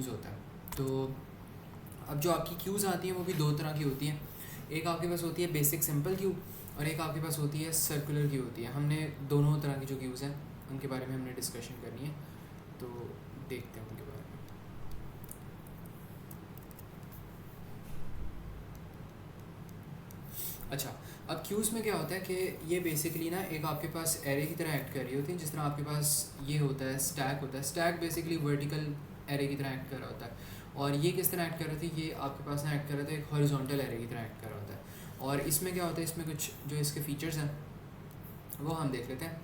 Queues होता है। तो अब जो आपकी क्यूज़ आती हैं वो भी दो तरह की होती हैं। एक आपके पास होती है बेसिक सिंपल क्यू और एक आपके पास होती है सर्कुलर क्यू होती है। हमने दोनों तरह की जो क्यूज़ हैं उनके बारे में हमने डिस्कशन करनी है, तो देखते हैं उनके बारे में। अच्छा, अब क्यूज़ में क्या होता है कि ये बेसिकली ना एक आपके पास एरे की तरह एक्ट कर रही होती है। जिस तरह आपके पास ये होता है स्टैक होता है, स्टैक बेसिकली वर्टिकल एरे की तरह एक्ट कर रहा होता है। और ये किस तरह एक्ट कर रहा था, ये आपके पास ना एक्ट कर रहा था एक हॉरिजॉन्टल एरे की तरह एक्ट कर रहा होता है। और इसमें क्या होता है, इसमें कुछ जो इसके फीचर्स हैं वो हम देख लेते हैं।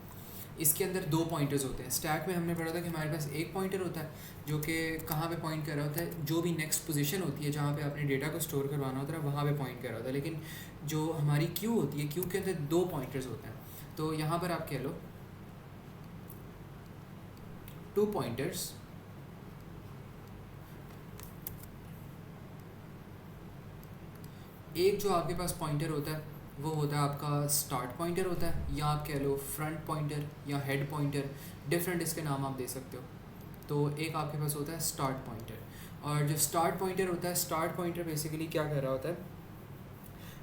इसके अंदर दो पॉइंटर्स होते हैं। स्टैक में हमने पढ़ा था कि हमारे पास एक पॉइंटर होता है जो कि कहाँ पे पॉइंट कर रहा होता है, जो भी नेक्स्ट पोजीशन होती है जहाँ पे आपने डेटा को स्टोर करवाना होता है वहाँ पे पॉइंट कर रहा होता है। लेकिन जो हमारी क्यू होती है, क्यू के अंदर दो पॉइंटर्स होते हैं। तो यहाँ पर आप कह लो 2 पॉइंटर्स, एक जो आपके पास पॉइंटर होता है वो होता है आपका स्टार्ट पॉइंटर होता है, या आप कह लो फ्रंट पॉइंटर या हेड पॉइंटर, डिफरेंट इसके नाम आप दे सकते हो। तो एक आपके पास होता है स्टार्ट पॉइंटर, और जो स्टार्ट पॉइंटर होता है, स्टार्ट पॉइंटर बेसिकली क्या कर रहा होता है,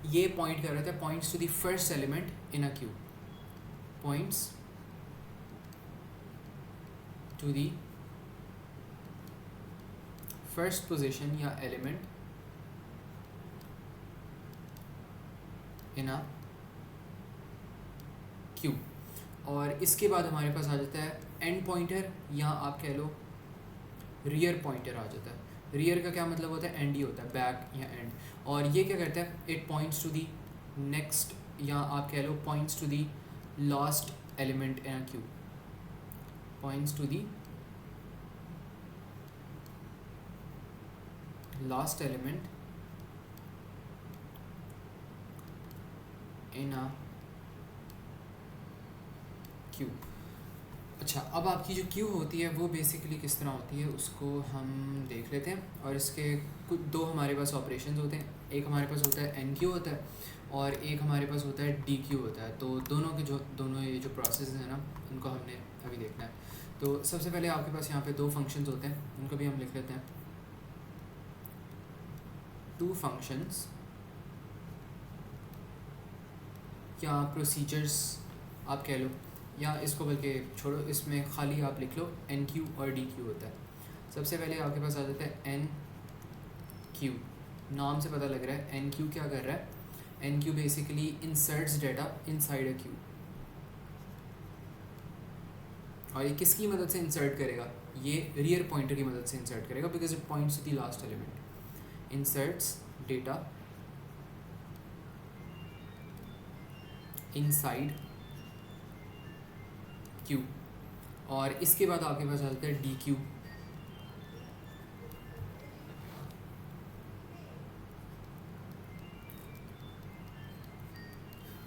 ये पॉइंट कर रहा होता है points to the first element in a queue, points to the first position या एलिमेंट इन अ क्यू। और इसके बाद हमारे पास आ जाता है एंड पॉइंटर, या आप कह लो रियर पॉइंटर आ जाता है। रियर का क्या मतलब होता है, एंड ही होता है, बैक या एंड। और ये क्या करता है, it points to the next, या आप कह लो points to the last element in a queue, points to the last element in a queue. अच्छा, अब आपकी जो क्यू होती है वो बेसिकली किस तरह होती है उसको हम देख लेते हैं। और इसके कुछ दो हमारे पास ऑपरेशंस होते हैं। एक हमारे पास होता है एन क्यू होता है और एक हमारे पास होता है डी क्यू होता है। तो दोनों ये जो प्रोसेस हैं ना, उनको हमने अभी देखना है। तो सबसे पहले आपके पास यहाँ पे दो फंक्शंस होते हैं, उनको भी हम लिख लेते हैं। 2 फंक्शंस या प्रोसीजर्स आप कह लो, या इसको बल्कि छोड़ो, इसमें खाली आप लिख लो एन क्यू और डी क्यू होता है। सबसे पहले आपके पास आ जाता है एन क्यू। नाम से पता लग रहा है एन क्यू क्या कर रहा है, enqueue basically inserts data inside a queue. और ये किसकी मदद से इंसर्ट करेगा, ये रियर पॉइंटर की मदद से इंसर्ट करेगा, because it points to the last element. Inserts data inside queue. और इसके बाद आपके पास आ जाता है डी क्यू।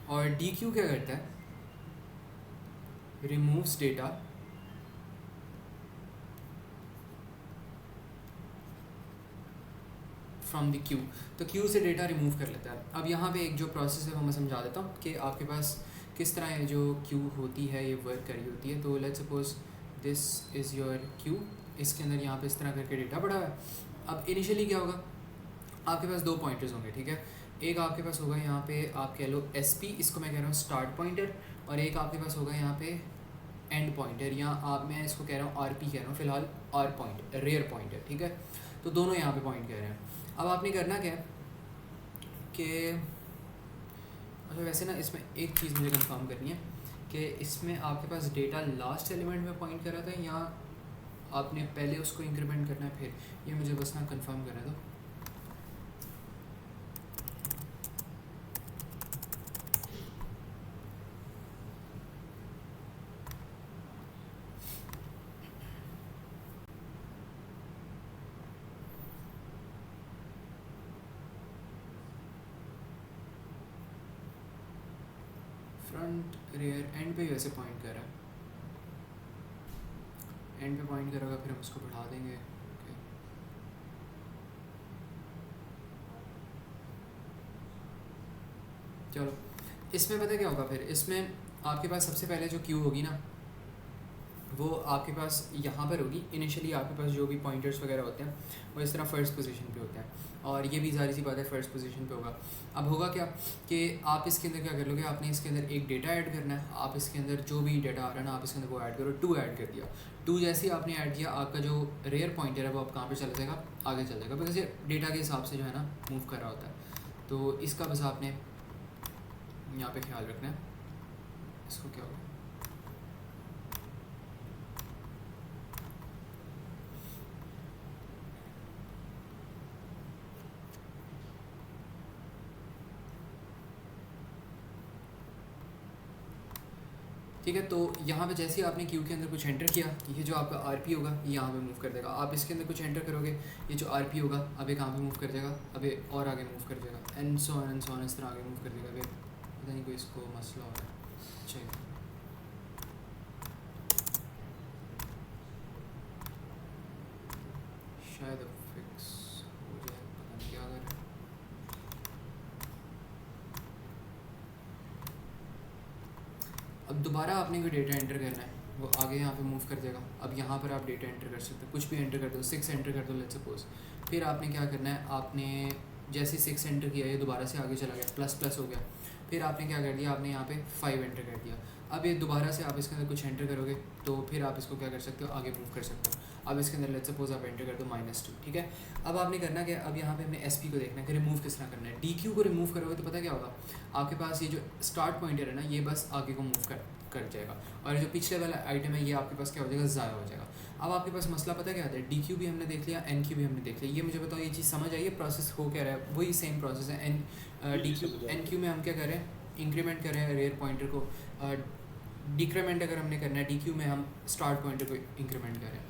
और डी क्यू क्या करता है, removes data from the queue. तो क्यू से डेटा रिमूव कर लेता है। अब यहाँ पे एक जो प्रोसेस है वो मैं समझा देता हूँ कि आपके पास किस तरह ये जो क्यू होती है ये वर्क कर रही होती है। तो let's suppose this is your Q, इसके अंदर यहाँ पे इस तरह करके डेटा पड़ा हुआ है। अब इनिशियली क्या होगा, आपके पास दो पॉइंटर्स होंगे, ठीक है। एक आपके पास होगा यहाँ पे आप कह लो एस पी, इसको मैं कह रहा हूँ स्टार्ट पॉइंटर, और एक आपके पास होगा यहाँ पे एंड पॉइंटर, या आप मैं इसको कह रहा हूँ आर पी कह रहा हूँ फिलहाल, आर पॉइंटर, रेयर पॉइंटर, ठीक है। तो दोनों यहाँ पे पॉइंट कर रहे हैं। अब आपने करना क्या है कि अच्छा, वैसे ना इसमें एक चीज़ मुझे कंफर्म करनी है कि इसमें आपके पास डेटा लास्ट एलिमेंट में पॉइंट कर रहा था या आपने पहले उसको इंक्रीमेंट करना है फिर, ये मुझे बस ना कंफर्म करना दो। फ्रंट रेयर एंड पे वैसे पॉइंट कर रहा है, एंड पे पॉइंट करेगा, फिर हम उसको बढ़ा देंगे। ओके, चलो इसमें पता क्या होगा, फिर इसमें आपके पास सबसे पहले जो क्यू होगी ना वो आपके पास यहाँ पर होगी। इनिशियली आपके पास जो भी पॉइंटर्स वगैरह होते हैं वो इस तरह फर्स्ट पोजीशन पे होते हैं, और ये भी ज़ाहिर सी बात है फर्स्ट पोजीशन पे होगा। अब होगा क्या कि आप इसके अंदर क्या कर लोगे, आपने इसके अंदर एक डेटा ऐड करना है। आप इसके अंदर जो भी डेटा आ रहा है ना, आप इसके अंदर वो ऐड करो। 2 ऐड कर दिया, 2 जैसे ही आपने ऐड किया, आपका जो रेयर पॉइंटर है वो आप कहाँ पर चला जाएगा, आगे चल जाएगा, बिकॉज ये डेटा के हिसाब से जो है ना मूव कर रहा होता है। तो इसका बस आपने यहाँ पे ख्याल रखना है। इसको क्या होगा, ठीक है। तो यहाँ पे जैसे ही आपने क्यू के अंदर कुछ एंटर किया, ये जो आपका आरपी होगा ये यहाँ पे मूव कर देगा। आप इसके अंदर कुछ एंटर करोगे, ये जो आरपी होगा अब ये कहाँ पे मूव कर जाएगा, अब ये और आगे मूव कर जाएगा, एंड सो ऑन इस तरह आगे मूव कर देगा। अभी पता नहीं कोई इसको मसला हो रहा है। अच्छा, शायद अब फिक्स हो जाए, पता नहीं क्या कर रहा है। अब दोबारा आपने कोई डेटा एंटर करना है, वो आगे यहाँ पे मूव कर देगा। अब यहाँ पर आप डेटा एंटर कर सकते हो, कुछ भी एंटर कर दो, 6 एंटर कर दो लेट्स सपोज। फिर आपने क्या करना है, आपने जैसे 6 एंटर किया, ये दोबारा से आगे चला गया, प्लस प्लस हो गया। फिर आपने क्या कर दिया, आपने यहाँ पे 5 एंटर कर दिया। अब ये दोबारा से आप इसके अंदर कुछ एंटर करोगे तो फिर आप इसको क्या कर सकते हो, आगे मूव कर सकते हो। अब इसके अंदर लेट्स सपोज आप एंटर कर दो -2, ठीक है। अब आपने करना क्या, अब यहाँ पे हमने SP को देखना है कि रिमूव किस तरह करना है। DQ को रिमूव करोगे तो पता क्या होगा, आपके पास ये जो स्टार्ट पॉइंटर है ना, ये बस आगे को मूव कर जाएगा, और जो पिछले वाला आइटम है ये आपके पास क्या हो जाएगा, ज़ाया हो जाएगा। अब आपके पास मसला पता क्या आता है, DQ भी हमने देख लिया, NQ भी हमने देख लिया। ये मुझे बताओ, ये चीज़ समझ आई है, प्रोसेस हो क्या रहा है, वही सेम प्रोसेस है। NQ में हम क्या कर रहे हैं, इंक्रीमेंट कर रहे हैं रेयर पॉइंटर को। डिक्रीमेंट अगर हमने करना है, DQ में हम स्टार्ट पॉइंटर को इंक्रीमेंट कर रहे हैं।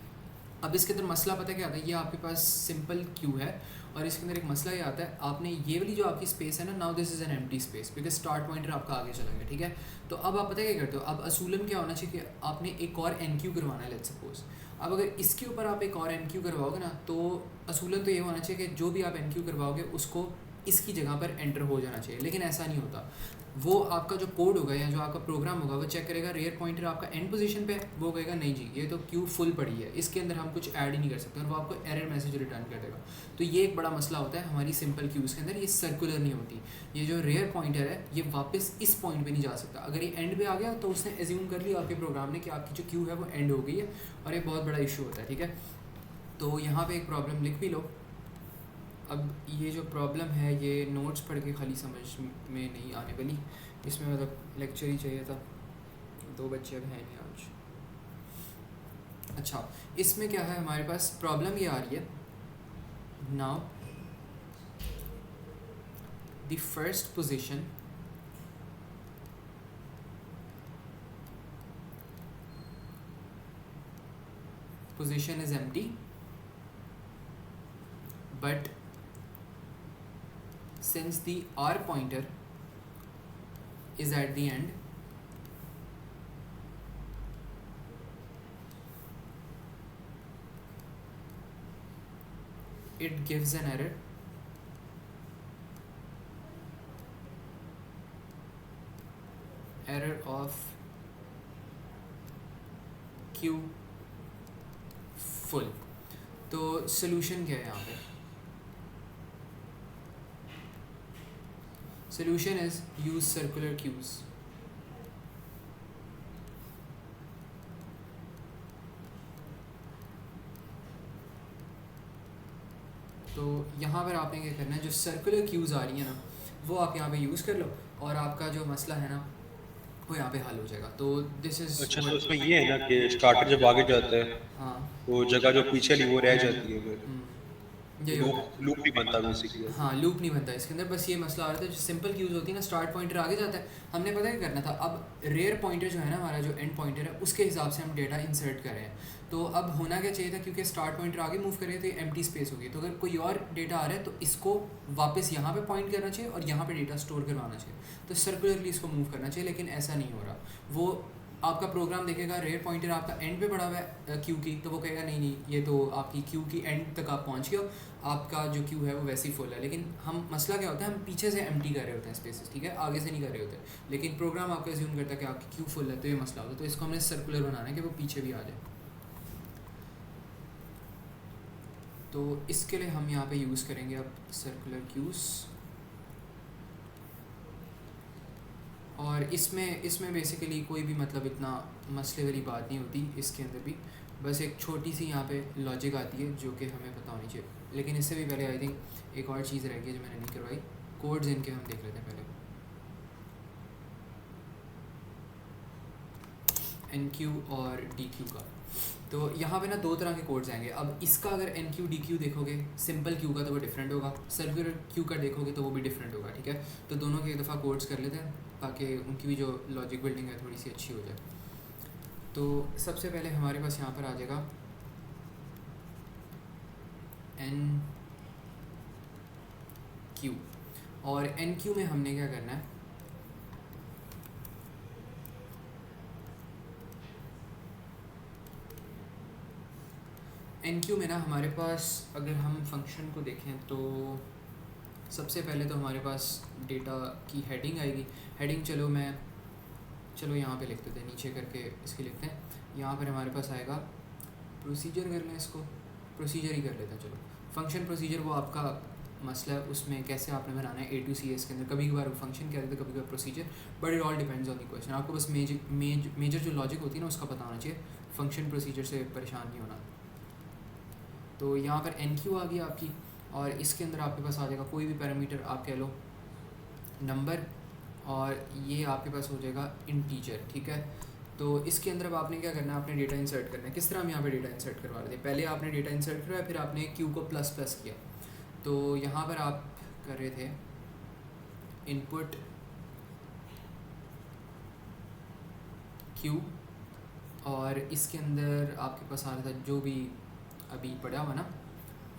अब इसके अंदर मसला पता क्या आता है, ये आपके पास सिंपल क्यू है, और इसके अंदर एक मसला ये आता है, आपने ये वाली जो आपकी स्पेस है ना, now this is an empty space, because start pointer आपका आगे चला गया, ठीक है। तो अब आप पता क्या करते हो, अब असूलन क्या होना चाहिए कि आपने एक और NQ करवाना है लेट्स सपोज। अब अगर इसके ऊपर आप एक और NQ करवाओगे ना, तो असूलन तो ये होना चाहिए कि जो भी आप NQ करवाओगे उसको इसकी जगह पर एंटर हो जाना चाहिए, लेकिन ऐसा नहीं होता। वो आपका जो कोड होगा या जो आपका प्रोग्राम होगा वो चेक करेगा रेयर पॉइंटर आपका एंड पोजीशन पे है, वो कहेगा नहीं जी ये तो क्यू फुल पड़ी है, इसके अंदर हम कुछ ऐड ही नहीं कर सकते, और वो आपको एरर मैसेज रिटर्न कर देगा। तो ये एक बड़ा मसला होता है हमारी सिंपल क्यूज़ के अंदर, ये सर्कुलर नहीं होती। ये जो रेयर पॉइंटर है ये वापस इस पॉइंट पे नहीं जा सकता। अगर ये एंड पे आ गया तो उसने एज्यूम कर लिया आपके प्रोग्राम ने कि आपकी जो क्यू है वो एंड हो गई है, और ये बहुत बड़ा इशू होता है, ठीक है। तो यहाँ पर एक प्रॉब्लम लिख भी लो। अब ये जो प्रॉब्लम है ये नोट्स पढ़ के खाली समझ में नहीं आने वाली, इसमें मतलब लेक्चर ही चाहिए था। 2 बच्चे अब हैं नहीं आज। अच्छा, इसमें क्या है हमारे पास, प्रॉब्लम ये आ रही है, now the first position is empty, but since the R pointer is at the end, it gives an error of Q full। तो सोल्यूशन क्या है यहाँ पे, solution is use circular queues। तो यहाँ पर आपने क्या करना है, जो सर्कुलर क्यूज़ आ रही है ना वो आप यहाँ पे यूज़ कर लो, और आपका जो मसला है ना वो यहाँ पे हल हो जाएगा। तो दिस इज अच्छा, तो उसमें ये है ना कि स्टार्टर जब आगे जाता है हाँ तो जगह जो पीछे ली वो रह जाती है, फिर यही होता है। लूप नहीं बनता बेसिकली। हाँ, लूप नहीं बनता इसके अंदर, बस ये मसला आ रहा था। जो सिंपल क्यूज़ होती है ना, स्टार्ट पॉइंटर आगे जाता है, हमने पता क्या करना था, अब रेयर पॉइंटर जो है ना हमारा जो एंड पॉइंटर है उसके हिसाब से हम डेटा इंसर्ट कर रहे हैं। तो अब होना क्या चाहिए था, क्योंकि स्टार्ट पॉइंटर आगे मूव करे तो ये एम्प्टी स्पेस होगी, तो अगर कोई और डेटा आ रहा है तो इसको वापस यहाँ पे पॉइंट करना चाहिए और यहाँ पे डेटा स्टोर करवाना चाहिए, तो सर्कुलरली इसको मूव करना चाहिए, लेकिन ऐसा नहीं हो रहा। वो आपका प्रोग्राम देखेगा रेयर पॉइंटर आपका एंड पे पड़ा हुआ है क्यू की, तो वो कहेगा नहीं नहीं ये तो आपकी क्यू की एंड तक आप पहुंच गए हो, आपका जो क्यू है वो वैसे ही फुल है। लेकिन हम मसला क्या होता है, हम पीछे से एम्प्टी कर रहे होते हैं स्पेसेस, ठीक है, आगे से नहीं कर रहे होते, लेकिन प्रोग्राम आपको एज्यूम करता है कि आपकी क्यू फुल है, तो ये मसला होता है। तो इसको हमने सर्कुलर बनाना है कि वो पीछे भी आ जाए। तो इसके लिए हम यहाँ पे यूज़ करेंगे अब सर्कुलर क्यूज़, और इसमें बेसिकली कोई भी मतलब इतना मसले वाली बात नहीं होती इसके अंदर भी, बस एक छोटी सी यहाँ पे लॉजिक आती है जो कि हमें पता होनी चाहिए। लेकिन इससे भी पहले आई थिंक एक और चीज़ रह गई जो मैंने नहीं करवाई, कोड्स इनके हम देख लेते हैं पहले। एन क्यू और डी क्यू का, तो यहाँ पे ना दो तरह के कोड्स आएंगे। अब इसका अगर एन क्यू डी क्यू देखोगे, सिंपल क्यू का तो वो डिफरेंट होगा, सर्कुलर क्यू का देखोगे तो वो भी डिफरेंट होगा, ठीक है। तो दोनों के एक दफ़ा कोड्स कर लेते हैं ताकि उनकी भी जो लॉजिक बिल्डिंग है थोड़ी सी अच्छी हो जाए। तो सबसे पहले हमारे पास यहाँ पर आ जाएगा एन क्यू, और एन क्यू में हमने क्या करना है, एन क्यू में ना हमारे पास अगर हम फंक्शन को देखें तो सबसे पहले तो हमारे पास डेटा की हेडिंग आएगी। हेडिंग चलो यहाँ पे लिख देते हैं, नीचे करके इसके लिखते हैं। यहाँ पर हमारे पास आएगा प्रोसीजर, कर लें इसको प्रोसीजर ही कर लेते हैं। चलो फंक्शन प्रोसीजर वो आपका मसला है, उसमें कैसे आपने बनाना है ए टू सी एस के अंदर। कभी कभार फंक्शन कहते थे, कभी कभार procedure, but it all depends on the question. आपको बस मेजर जो लॉजिक होती है ना उसका पता होना चाहिए, फंक्शन प्रोसीजर से परेशान नहीं होना। तो यहाँ पर एन क्यू आ गई आपकी, और इसके अंदर आपके पास आ जाएगा कोई भी पैरामीटर, आप कह लो नंबर, और ये आपके पास हो जाएगा इंटीजर, ठीक है। तो इसके अंदर अब आपने क्या करना है, आपने डेटा इंसर्ट करना है। किस तरह हम यहाँ पे डेटा इंसर्ट करवा रहे थे, पहले आपने डेटा इंसर्ट करवाया, फिर आपने क्यू को प्लस प्लस किया। तो यहाँ पर आप कर रहे थे इनपुट क्यू, और इसके अंदर आपके पास आ रहा था जो भी अभी पड़ा हुआ ना,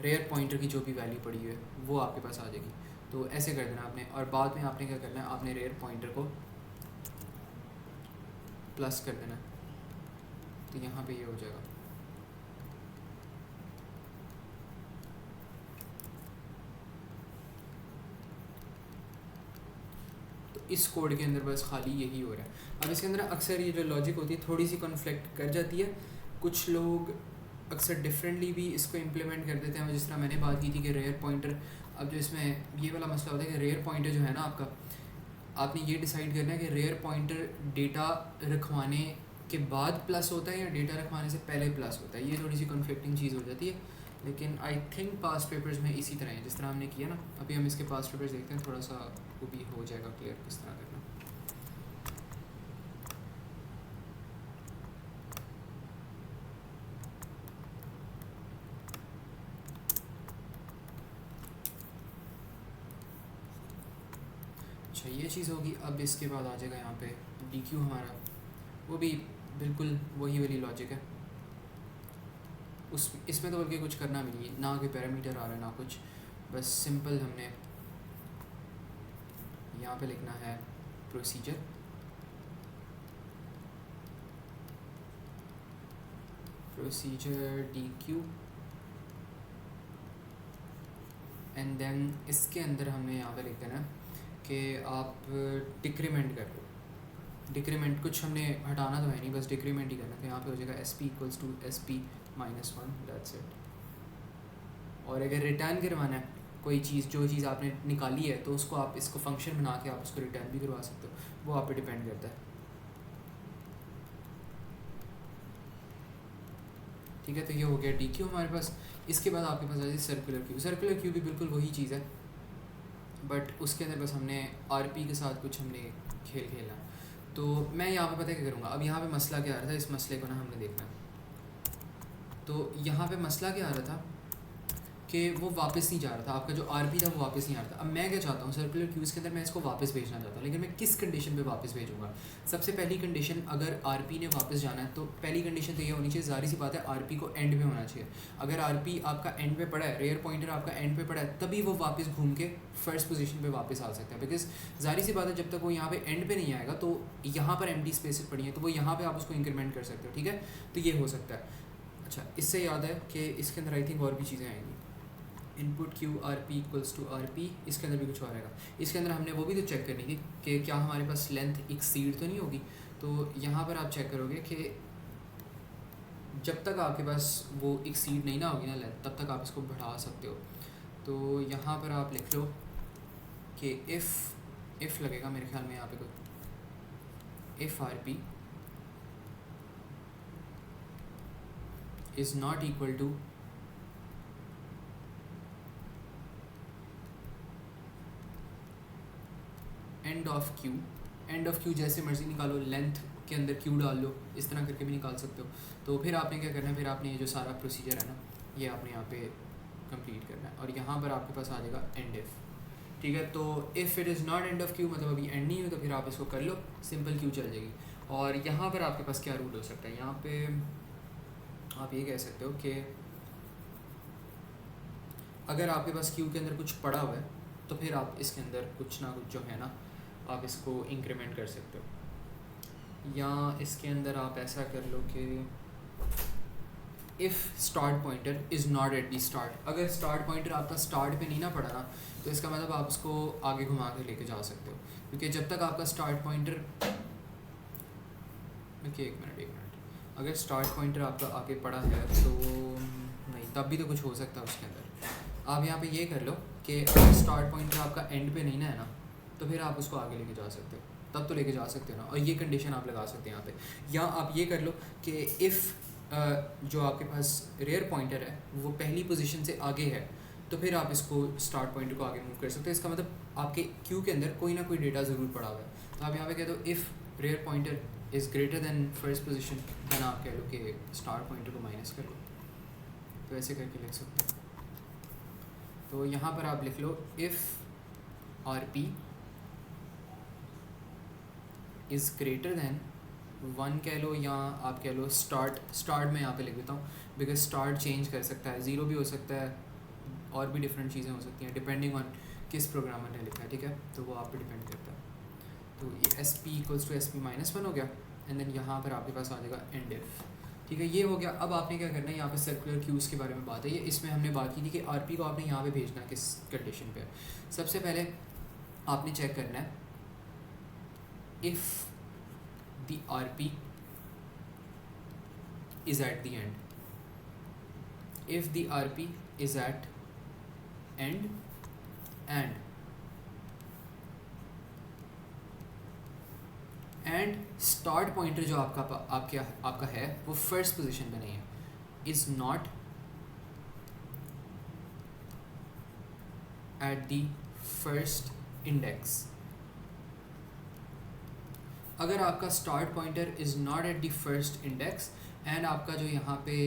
रेयर पॉइंटर की जो भी वैल्यू पड़ी हुई है वो आपके पास आ जाएगी। तो ऐसे कर देना आपने, और बाद में आपने क्या करना है, आपने रेयर पॉइंटर को प्लस कर देना, तो यहाँ पे ये हो जाएगा। तो इस कोड के अंदर बस खाली यही हो रहा है। अब इसके अंदर अक्सर ये जो लॉजिक होती है थोड़ी सी कॉन्फ्लिक्ट कर जाती है, कुछ लोग अक्सर डिफरेंटली भी इसको इम्प्लीमेंट कर देते हैं। जिस तरह मैंने बात की थी कि रेयर पॉइंटर, अब जो इसमें ये वाला मसला होता है कि रेयर पॉइंटर जो है ना आपका, आपने ये डिसाइड करना है कि रेयर पॉइंटर डेटा रखवाने के बाद प्लस होता है या डेटा रखवाने से पहले प्लस होता है। ये थोड़ी सी कन्फ्लिक्टिंग चीज़ हो जाती है, लेकिन आई थिंक पास्ट पेपर्स में इसी तरह है जिस तरह हमने किया ना। अभी हम इसके पास्ट पेपर्स देखते हैं, थोड़ा सा वो भी हो जाएगा क्लियर किस तरह करना। अच्छा ये चीज़ होगी। अब इसके बाद आ जाएगा यहाँ पे डी क्यू हमारा, वो भी बिल्कुल वही वाली लॉजिक है। इसमें तो बल्कि कुछ करना भी नहीं, ना कोई पैरामीटर आ रहा है ना कुछ, बस सिंपल हमने यहाँ पे लिखना है procedure, dequeue, and then इसके अंदर हमने यहाँ पे लिख देना कि आप डिक्रीमेंट कर लो। डिक्रीमेंट कुछ हमने हटाना तो है नहीं, बस डिक्रीमेंट ही करना। तो यहाँ पे हो जाएगा S P equals to S P minus one, that's it. और अगर रिटर्न करवाना है कोई चीज़, जो चीज़ आपने निकाली है, तो उसको आप इसको फंक्शन बना के आप उसको रिटर्न भी करवा सकते हो, वो आप पे डिपेंड करता है, ठीक है। तो ये हो गया डी क्यू हमारे पास। इसके बाद आपके पास आ जाए सर्कुलर क्यू। सर्कुलर क्यू भी बिल्कुल वही चीज़ है, बट उसके अंदर बस हमने आर पी के साथ कुछ हमने खेल खेला। तो मैं यहाँ पे पता क्या करूँगा, अब यहाँ पे मसला क्या आ रहा था, इस मसले को ना हमने देखना। तो यहाँ पे मसला क्या आ रहा था कि वो वापस नहीं जा रहा था, आपका जो आरपी था वो वापस नहीं आ रहा था। अब मैं क्या चाहता हूँ सर्कुलर क्यूज़ के अंदर मैं इसको वापस भेजना चाहता हूँ, लेकिन मैं किस कंडीशन पे वापस भेजूँगा? सबसे पहली कंडीशन, अगर आरपी ने वापस जाना है तो पहली कंडीशन तो ये होनी चाहिए, ज़ाहिर सी बात है आरपी को एंड पे होना चाहिए। अगर आरपी आपका एंड पे पड़ा है, रेयर पॉइंटर आपका एंड पे पड़ा है, तभी वो वापस घूम के फर्स्ट पोजीशन पे वापस आ सकता है। बिकॉज ज़ाहिर सी बात है जब तक वो यहाँ पे एंड पे नहीं आएगा तो यहाँ पर एम्प्टी स्पेसेस पड़ी हैं, तो वो यहाँ पे आप उसको इंक्रीमेंट कर सकते हो, ठीक है। तो ये हो सकता है। अच्छा, इससे याद है कि इसके अंदर आई थिंक और भी चीज़ें आएंगी, input queue R P equals to R P, इसके अंदर भी कुछ और आएगा। इसके अंदर हमने वो भी तो चेक करनी थी कि क्या हमारे पास लेंथ एक्सीड तो नहीं होगी। तो यहाँ पर आप चेक करोगे कि जब तक आपके पास वो एक्सीड नहीं ना होगी ना लेंथ, तब तक आप इसको बढ़ा सकते हो। तो यहाँ पर आप लिख लो कि इफ़ लगेगा मेरे ख्याल में यहाँ पे कोई, if R P is not equal to end of queue जैसे मर्जी निकालो, लेंथ के अंदर क्यू डाल लो, इस तरह करके भी निकाल सकते हो। तो फिर आपने क्या करना है, फिर आपने ये जो सारा प्रोसीजर है ना ये आपने यहाँ पे कंप्लीट करना है, और यहाँ पर आपके पास आ जाएगा एंड इफ़, ठीक है। तो if it is not end of Q, मतलब अभी एंड नहीं है, तो फिर आप इसको कर लो, सिंपल क्यू चल जाएगी। और यहाँ पर आपके पास क्या रूल हो सकता है, यहाँ पे आप ये कह सकते हो कि अगर आपके पास क्यू के अंदर कुछ पड़ा हुआ है तो फिर आप इसके अंदर कुछ ना कुछ जो है ना आप इसको इंक्रीमेंट कर सकते हो। या इसके अंदर आप ऐसा कर लो कि if start pointer is not at the start, अगर स्टार्ट पॉइंटर आपका स्टार्ट पे नहीं ना पड़ा ना, तो इसका मतलब आप उसको आगे घुमा के लेके जा सकते हो, क्योंकि जब तक आपका स्टार्ट पॉइंटर, ओके एक मिनट, अगर स्टार्ट पॉइंटर आपका आगे पड़ा है तो नहीं, तब भी तो कुछ हो सकता है उसके अंदर। आप यहाँ पे ये कर लो कि अगर स्टार्ट पॉइंटर आपका एंड पे नहीं ना है ना, तो फिर आप उसको आगे लेके जा सकते हो, तब तो लेके जा सकते हो ना। और ये कंडीशन आप लगा सकते हैं यहाँ पे, या आप ये कर लो कि इफ़ जो आपके पास रेयर पॉइंटर है वो पहली पोजीशन से आगे है, तो फिर आप इसको स्टार्ट पॉइंटर को आगे मूव कर सकते हो। इसका मतलब आपके क्यू के अंदर कोई ना कोई डेटा ज़रूर पड़ा हुआ है। तो आप यहाँ पे कह दो if rear pointer is greater than first position, then आप कह लो कि स्टार्ट पॉइंटर को माइनस कर लो, तो ऐसे करके लिख सकते हो। तो यहाँ पर आप लिख लो if R P is greater than 1 कह लो, या आप कह लो स्टार्ट में यहाँ पे लिख देता हूँ, बिकॉज स्टार्ट चेंज कर सकता है, 0 भी हो सकता है, और भी डिफरेंट चीज़ें हो सकती हैं डिपेंडिंग ऑन किस प्रोग्रामर ने लिखा है, ठीक है। तो वो आप पे डिपेंड करता है। तो ये S P equals to S P minus 1 हो गया, एंड देन यहाँ पर आपके पास आ जाएगा एंड इफ, ठीक है। ये हो गया। अब आपने क्या करना है, यहाँ पे सर्कुलर क्यूज़ के बारे में बात है, ये इसमें हमने बात की थी कि आरपी को आपने यहाँ पे भेजना किस कंडीशन पे। सबसे पहले आपने चेक करना है if the RP is at the end, if the RP is at end and start pointer जो आपका है वो फर्स्ट पोजीशन पे नहीं है, is not at the first index. अगर आपका start pointer is not at the first index and आपका जो यहाँ पे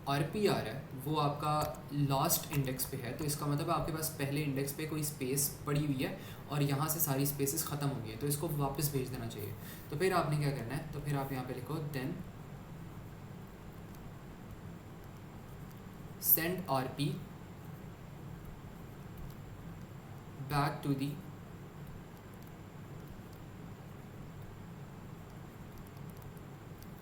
आरपी आ रहा है वो आपका लास्ट इंडेक्स पे है, तो इसका मतलब आपके पास पहले इंडेक्स पे कोई स्पेस पड़ी हुई है और यहाँ से सारी स्पेसेस ख़त्म हो गई है, तो इसको वापस भेज देना चाहिए। तो फिर आपने क्या करना है, तो फिर आप यहाँ पे लिखो then send RP back to the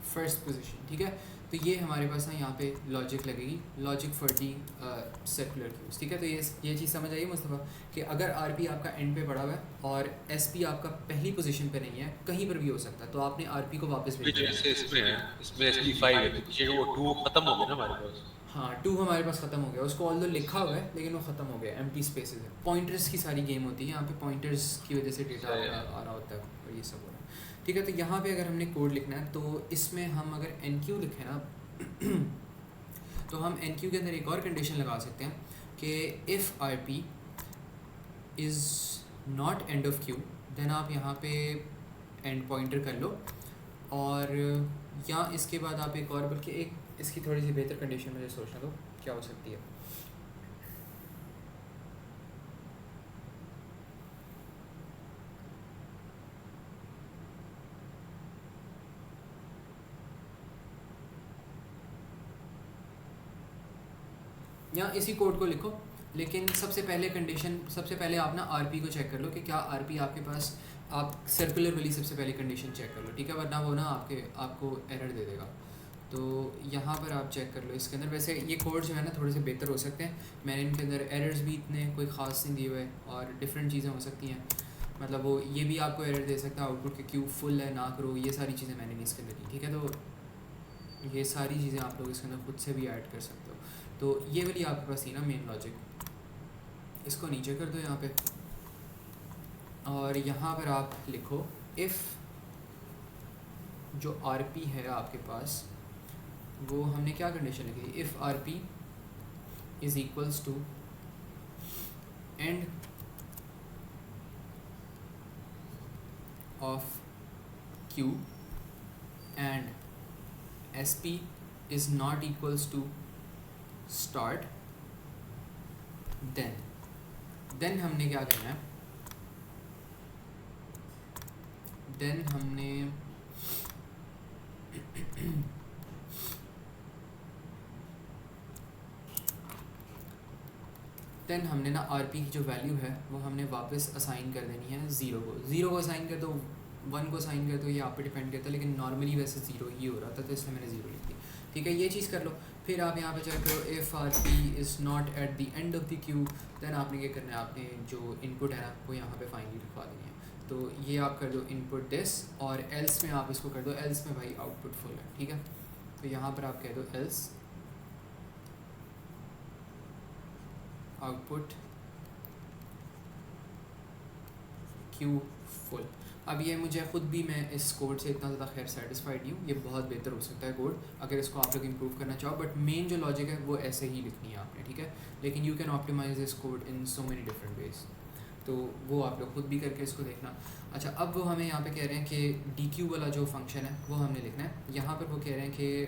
first position, ठीक है। तो ये हमारे पास ना यहाँ पे लॉजिक लगेगी, logic for the circular queues, ठीक है। तो ये चीज़ समझ आई मुस्तफ़ा कि अगर आरपी आपका एंड पे पड़ा हुआ है और एसपी आपका पहली पोजीशन पे नहीं है, कहीं पर भी हो सकता है, तो आपने आरपी को वापस भेज दिया। जैसे इसमें SP5 है, तो पीछे वो 2 खत्म हो गया ना हमारे पास। हाँ 2 हमारे पास ख़त्म हो गया, उसको ऑल्दो लिखा हुआ है लेकिन वो ख़त्म हो गया, एम्प्टी स्पेसेस है। पॉइंटर्स की सारी गेम होती है यहाँ पे, पॉइंटर्स की वजह से डेटा आ रहा होता है और ये सब हो रहा है, ठीक है। तो यहाँ पे अगर हमने कोड लिखना है तो इसमें हम अगर NQ लिखें ना तो हम NQ के अंदर एक और कंडीशन लगा सकते हैं कि if RP is not end of queue, then आप यहाँ पे एंड पॉइंटर कर लो, और या इसके बाद आप एक और, बल्कि एक इसकी थोड़ी सी बेहतर कंडीशन मुझे सोचना दो क्या हो सकती है। या इसी कोड को लिखो, लेकिन सबसे पहले कंडीशन, सबसे पहले आप ना आरपी को चेक कर लो कि क्या आरपी आपके पास, आप सर्कुलर वाली सबसे पहले कंडीशन चेक कर लो, ठीक है, वरना वो ना आपको एरर दे देगा। तो यहाँ पर आप चेक कर लो इसके अंदर। वैसे ये कोड जो है ना थोड़े से बेहतर हो सकते हैं, मैंने इनके अंदर एरर्स भी इतने कोई ख़ास नहीं दिए हुए, और डिफरेंट चीज़ें हो सकती हैं, मतलब वो ये भी आपको एरर दे सकता है आउटपुट के क्यू फुल है ना करो, ये सारी चीज़ें मैंने नहीं इसके अंदर की, ठीक है। तो ये सारी चीज़ें आप लोग इसके अंदर खुद से भी ऐड कर सकते हो। तो ये वाली आपके पास थी ना मेन लॉजिक, इसको नीचे कर दो यहाँ पे, और यहाँ पर आप लिखो इफ़ जो आरपी है आपके पास, वो हमने क्या कंडीशन लिखी थी, if RP is equals to end of queue and S P is not equals to start, then हमने क्या करना है, देन हमने देन हमने ना आरपी की जो वैल्यू है वो हमने वापस असाइन कर देनी है ज़ीरो को असाइन कर दो, 1 को असाइन कर दो, ये आप पे डिपेंड करता है, लेकिन नॉर्मली वैसे ज़ीरो ही हो रहा था तो इसलिए मैंने ज़ीरो लिख दी, ठीक है। ये चीज़ कर लो। फिर आप यहाँ पे चेक करो if RP is not at the end of the queue, then आपने क्या करना है, आपने जो इनपुट है ना वो यहाँ पे फाइनली लिखवा देनी है। तो ये आप कर दो इनपुट दिस, और एल्स में आप इसको कर दो, एल्स में भाई आउटपुट फुल है, ठीक है। तो यहाँ पर आप कह दो एल्स आउटपुट क्यू फुल। अब ये मुझे ख़ुद भी, मैं इस कोड से इतना ज़्यादा खैर सेटिस्फाइड नहीं हूँ, ये बहुत बेहतर हो सकता है कोड अगर इसको आप लोग इम्प्रूव करना चाहो, बट मेन जो लॉजिक है वो ऐसे ही लिखनी है आपने, ठीक है। लेकिन you can optimize this code in so many different ways, तो वो आप लोग खुद भी करके इसको देखना। अच्छा, अब वो हमें यहाँ पे कह रहे हैं कि डी क्यू वाला जो फंक्शन है वो हमने लिखना है। यहाँ पर वो कह रहे हैं कि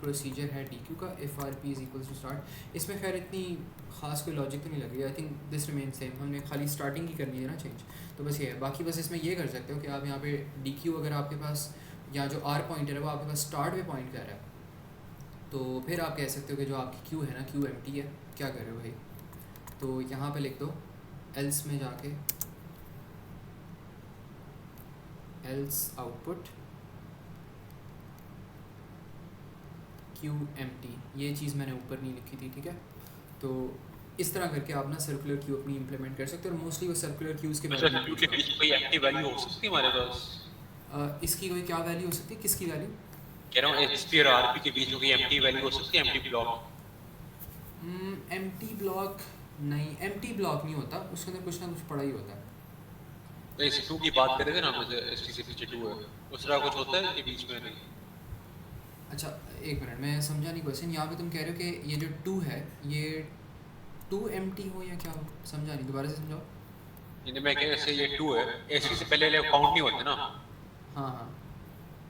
प्रोसीजर है डी क्यू का, if R P is equals to start. इसमें खैर इतनी ख़ास कोई लॉजिक तो नहीं लग रही, I think this remain same, हमने खाली स्टार्टिंग ही करनी है ना चेंज, तो बस ये है। बाकी बस इसमें ये कर सकते हो कि आप यहाँ पे डी क्यू अगर आपके पास, या जो आर पॉइंटर है वो आपके पास स्टार्ट पे पॉइंट कर रहा है, तो फिर आप कह सकते हो कि जो आपकी क्यू है ना, क्यू एम्प्टी है, क्या कर रहे हो भाई, तो यहाँ पे लिख दो एल्स में जाके एल्स आउटपुट क्यू एम्प्टी, ये चीज़ मैंने ऊपर नहीं लिखी थी, ठीक है। तो इस तरह करके आप ना सर्कुलर क्यू अपनी इंप्लीमेंट कर सकते हो, और मोस्टली वो सर्कुलर क्यूज़ के अच्छा, बारे में क्यू पूछ के रहा बीच में कोई एक्टिव वैल्यू हो सकती है हमारे पास? इसकी कोई क्या वैल्यू हो सकती है, किसकी वैल्यू कह रहा हूँ एचपी और आरपी के बीच में कोई एम्प्टी वैल्यू हो सकती है, एम्प्टी ब्लॉक? एम्प्टी ब्लॉक नहीं, एम्प्टी ब्लॉक नहीं होता, उसके अंदर कुछ ना कुछ पड़ा ही होता है। तो इस 2 की बात कर रहे थे ना, मुझे एचपी से पीछे 2 है, उस तरह कुछ होता है कि बीच में नहीं? अच्छा एक मिनट, मैं समझा नहीं क्वेश्चन। यहाँ पे तुम कह रहे हो कि ये जो 2 है ये 2 एम्प्टी हो या क्या हो, समझा नहीं, दोबारा से समझाओ। यानी मैं कह ऐसे ये 2 है, एचपी से पहले काउंट नहीं होते ना, हाँ हाँ,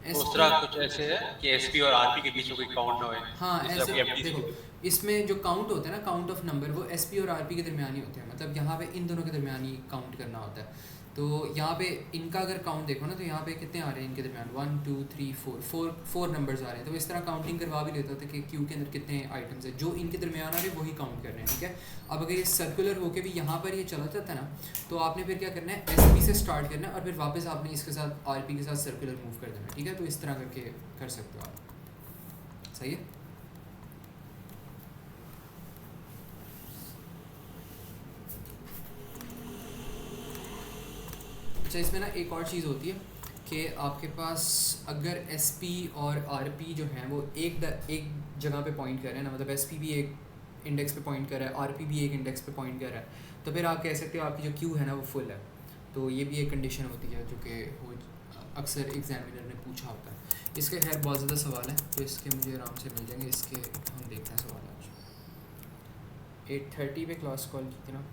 तो एस उस पी, तरह कुछ ऐसे है कि एसपी और आरपी के बीच में कोई काउंट ना होए, हाँ जिस तरह ऐसे कोई एम्प्टी देखो, से। इसमें जो काउंट होता है ना, काउंट ऑफ नंबर, वो एस पी और आर पी के दरमियान ही होते हैं, मतलब यहाँ पे इन दोनों के दरमियान ही काउंट करना होता है। तो यहाँ पे इनका अगर काउंट देखो ना, तो यहाँ पे कितने आ रहे हैं इनके दरमियान, 1 2 3 4 4 नंबर्स आ रहे हैं। तो इस तरह काउंटिंग करवा भी लेता था कि क्यू के अंदर कितने आइटम्स है, जो इनके दरमियान आ रहे हैं वही काउंट कर रहे हैं, ठीक है। अब अगर ये सर्कुलर होके भी यहाँ पर ये चला जाता है ना, तो आपने फिर क्या करना है, एस पी से स्टार्ट करना है, और फिर वापस आपने इसके साथ आर पी के साथ सर्कुलर मूव कर देना, ठीक है। तो इस तरह करके कर सकते हो आप, सही है। अच्छा, इसमें ना एक और चीज़ होती है कि आपके पास अगर एस पी और आर पी जो हैं वो एक जगह पे पॉइंट कर रहे हैं ना, मतलब एस पी भी एक इंडेक्स पे पॉइंट कर रहा है, आर पी भी एक इंडेक्स पे पॉइंट कर रहा है, तो फिर आप कह सकते हो आपकी जो क्यू है ना वो फुल है। तो ये भी एक कंडीशन होती है जो कि वो अक्सर एग्जामिनर ने पूछा होता है। इसके खैर बहुत ज़्यादा सवाल हैं, तो इसके मुझे आराम से मिल जाएंगे, इसके हम देखते हैं सवाल आज 8:30 पे क्लास कॉल की थी ना।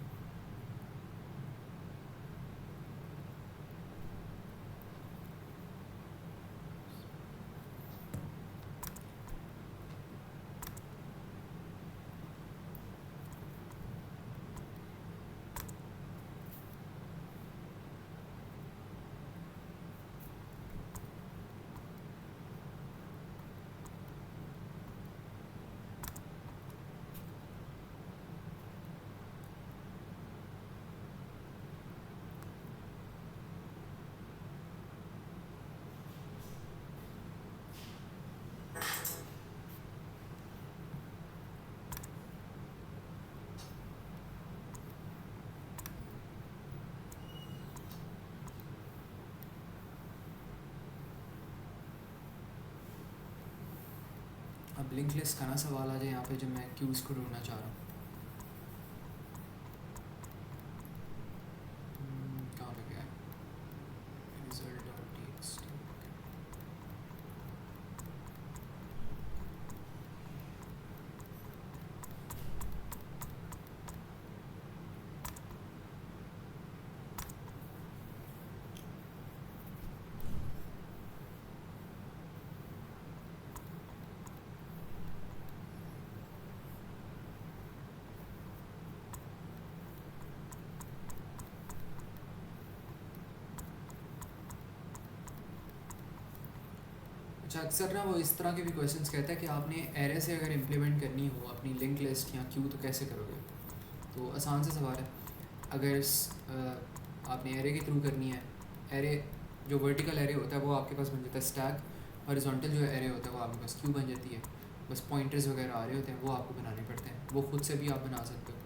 अब लिंक लिस्ट का ना सवाल आ जाए यहाँ पे जब मैं क्यूज़ को ढूंढना चाह रहा हूँ। कहाँ पे गया है रिजल्ट डॉट टीएक्सटी। अच्छा, अक्सर ना वो इस तरह के भी क्वेश्चंस कहता है कि आपने एरे से अगर इम्प्लीमेंट करनी हो अपनी लिंक लिस्ट या क्यू तो कैसे करोगे। तो आसान सा सवाल है। अगर आपने एरे के थ्रू करनी है, एरे जो वर्टिकल एरे होता है वो आपके पास बन जाता है स्टैक, हॉरिजॉन्टल जो एरे होता है वो आपके पास क्यू बन जाती है। बस पॉइंटर्स वगैरह आ रहे होते हैं वो आपको बनाने पड़ते हैं, वो खुद से भी आप बना सकते हो।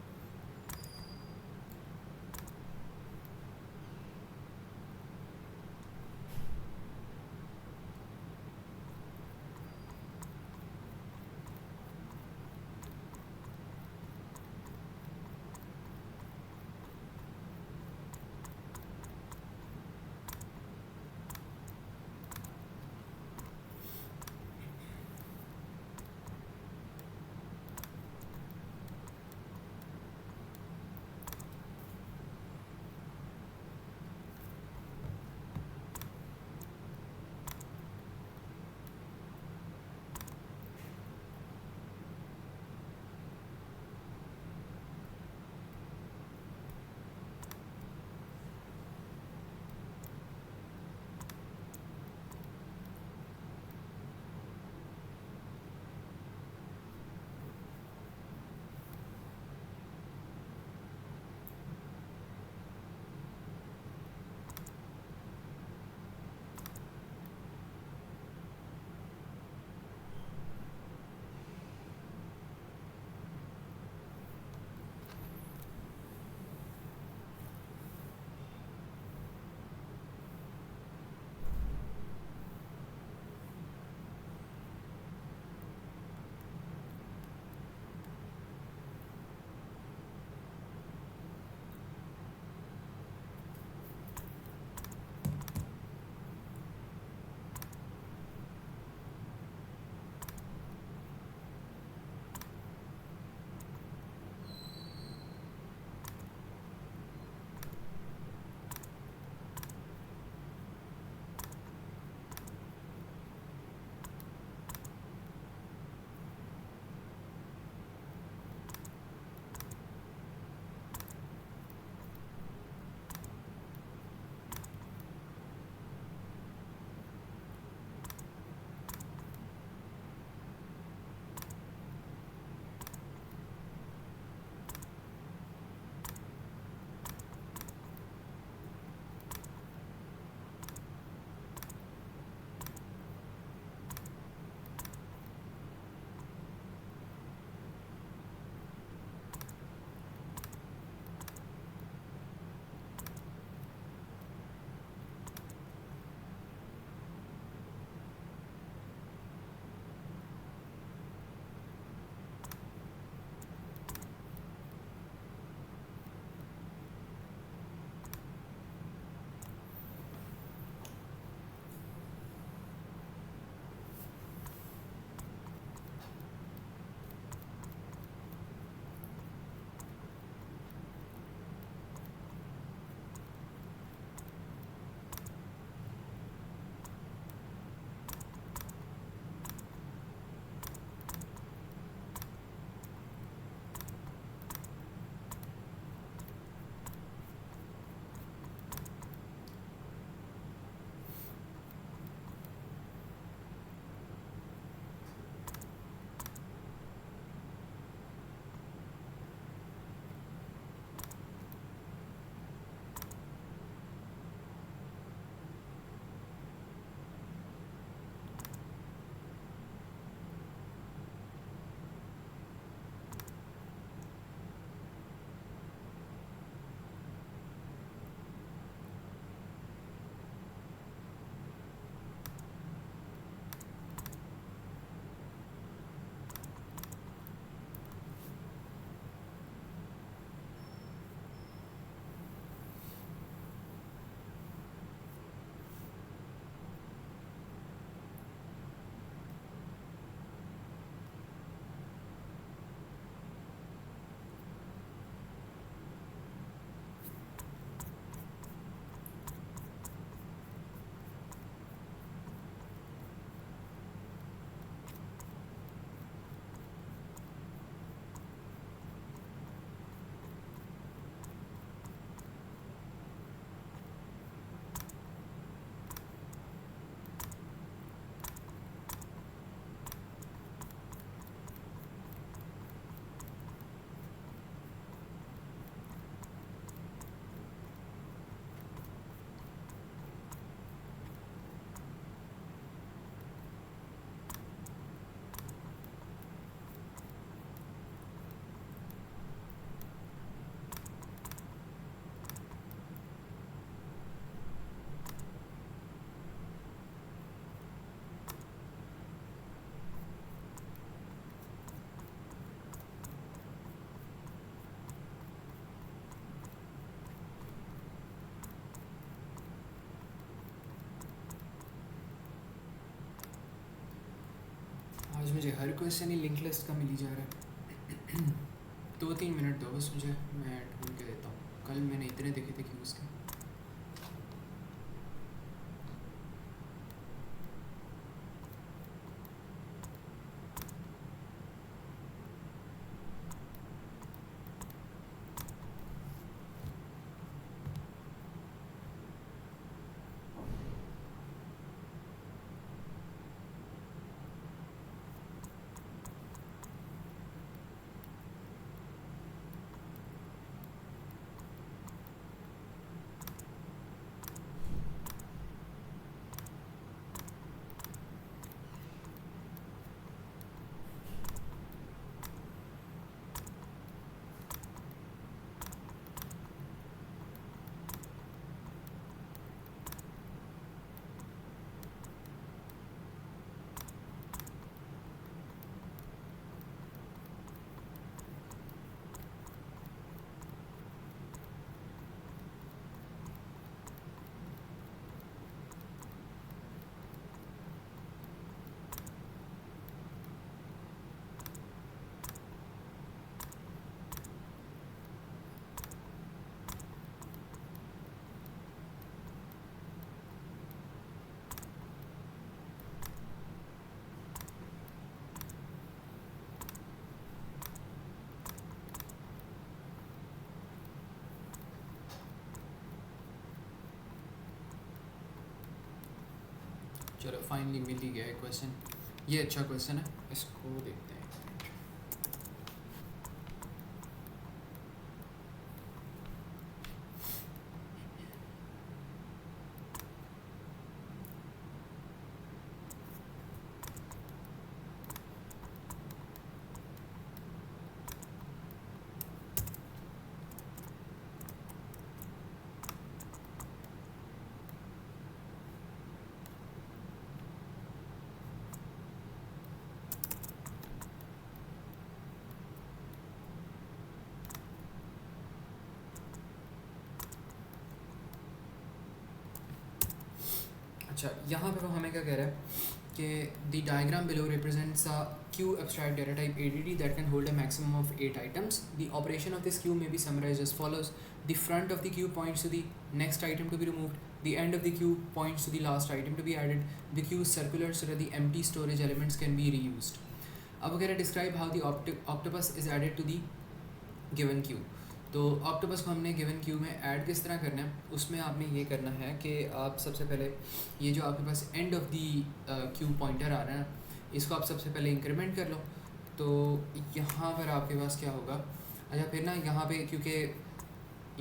मुझे हर क्वेश्चन ही लिंक लिस्ट का मिल ही जा रहा है 2-3 मिनट दो बस मुझे, मैं ढूंढ के देता हूँ। कल मैंने इतने देखे थे क्यूज़ के। चलो फाइनली मिल ही गया है क्वेश्चन। ये अच्छा क्वेश्चन है, इसको देखते हैं। अच्छा, यहाँ पे वो हमें क्या कह रहा है कि the diagram below represents a queue abstract data type ADD that can hold a maximum of 8 items. The operation of this queue may be summarized as follows: the front of the queue points to the next item to be removed, the end of the queue points to the last item to be added, the queue is circular so that the empty storage elements can B reused. अब वगैरह describe how the octopus is added to the given queue. तो octopus को हमने given Q में add किस तरह करना है, उसमें आपने ये करना है कि आप सबसे पहले ये जो आपके पास end of the queue pointer आ रहा है, इसको आप सबसे पहले इंक्रीमेंट कर लो। तो यहाँ पर आपके पास क्या होगा, अच्छा फिर ना यहाँ पे क्योंकि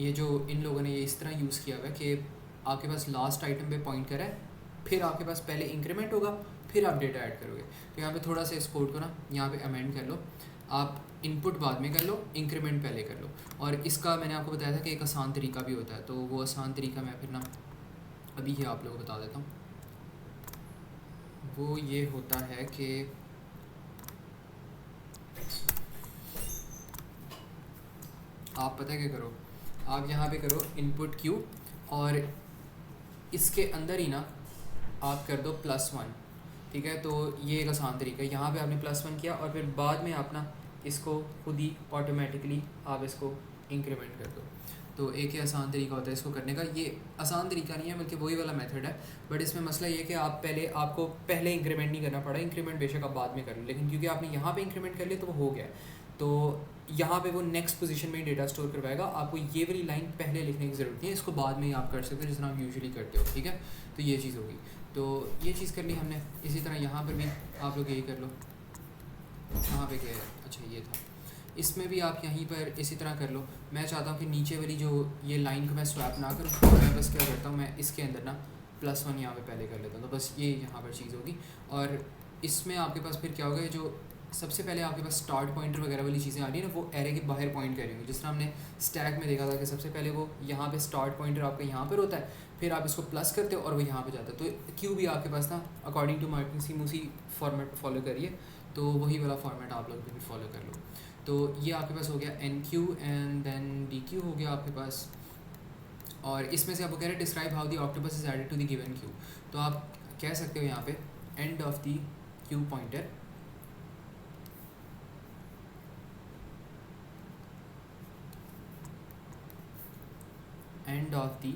ये जो इन लोगों ने ये इस तरह यूज़ किया हुआ है कि आपके पास लास्ट आइटम पे पॉइंट करा है, फिर आपके पास पहले इंक्रीमेंट होगा, फिर आप डेटा ऐड करोगे। तो यहाँ पे थोड़ा सा इस कोड को ना यहाँ पे अमेंड कर लो, आप इनपुट बाद में कर लो, इंक्रीमेंट पहले कर लो। और इसका मैंने आपको बताया था कि एक आसान तरीका भी होता है, तो वो आसान तरीका मैं फिर ना अभी ही आप लोगों को बता देता हूँ। वो ये होता है कि आप पता है क्या करो, आप यहाँ पे करो इनपुट क्यू और इसके अंदर ही ना आप कर दो +1, ठीक है। तो ये एक आसान तरीका है, यहाँ पे आपने +1 किया और फिर बाद में आप ना इसको खुद ही ऑटोमेटिकली आप इसको इंक्रीमेंट कर दो। तो एक ही आसान तरीका होता है इसको करने का। ये आसान तरीका नहीं है बल्कि वही वाला मेथड है, बट इसमें मसला ये कि आपको पहले इंक्रीमेंट नहीं करना पड़ा, इंक्रीमेंट बेशक आप बाद में कर लो, लेकिन क्योंकि आपने यहाँ पे इंक्रीमेंट कर लिया तो वो हो गया। तो यहाँ पे वो नेक्स्ट पोजीशन में डेटा स्टोर करवाएगा, आपको ये वाली लाइन पहले लिखने की ज़रूरत नहीं है, इसको बाद में ही आप कर सकते हो जिस तरह आप यूजुअली करते हो, ठीक है। तो ये चीज़ होगी, तो ये चीज़ कर ली हमने। इसी तरह यहाँ पर भी आप लोग यही कर लो। यहाँ पे क्या है, अच्छा ये था, इसमें भी आप यहीं पर इसी तरह कर लो। मैं चाहता हूँ कि नीचे वाली जो ये लाइन को मैं स्वैप ना करूँ, तो मैं बस क्या करता हूँ, मैं इसके अंदर ना +1 यहाँ पे पहले कर लेता हूँ, तो बस ये यहाँ पर चीज़ होगी। और इसमें आपके पास फिर क्या होगा, जो सबसे पहले आपके पास स्टार्ट पॉइंटर वगैरह वाली चीज़ें आ रही है ना, वो एरे के बाहर पॉइंट कर रही होंगी। जिस तरह हमने स्टैक में देखा था कि सबसे पहले वो यहाँ पे स्टार्ट पॉइंटर आपका यहाँ पर होता है, फिर आप इसको प्लस करते हो और वो यहाँ पे जाता है। तो क्यू भी आपके पास ना according to Martin C Moosie format follow करिए, तो वही वाला फॉर्मेट आप लोग भी फॉलो कर लो। तो ये आपके पास हो गया NQ एंड देन DQ हो गया आपके पास। और इसमें से आपको कह रहे हैं describe how the octopus is added to the given queue. तो आप कह सकते हो यहाँ पे end of the queue pointer end of the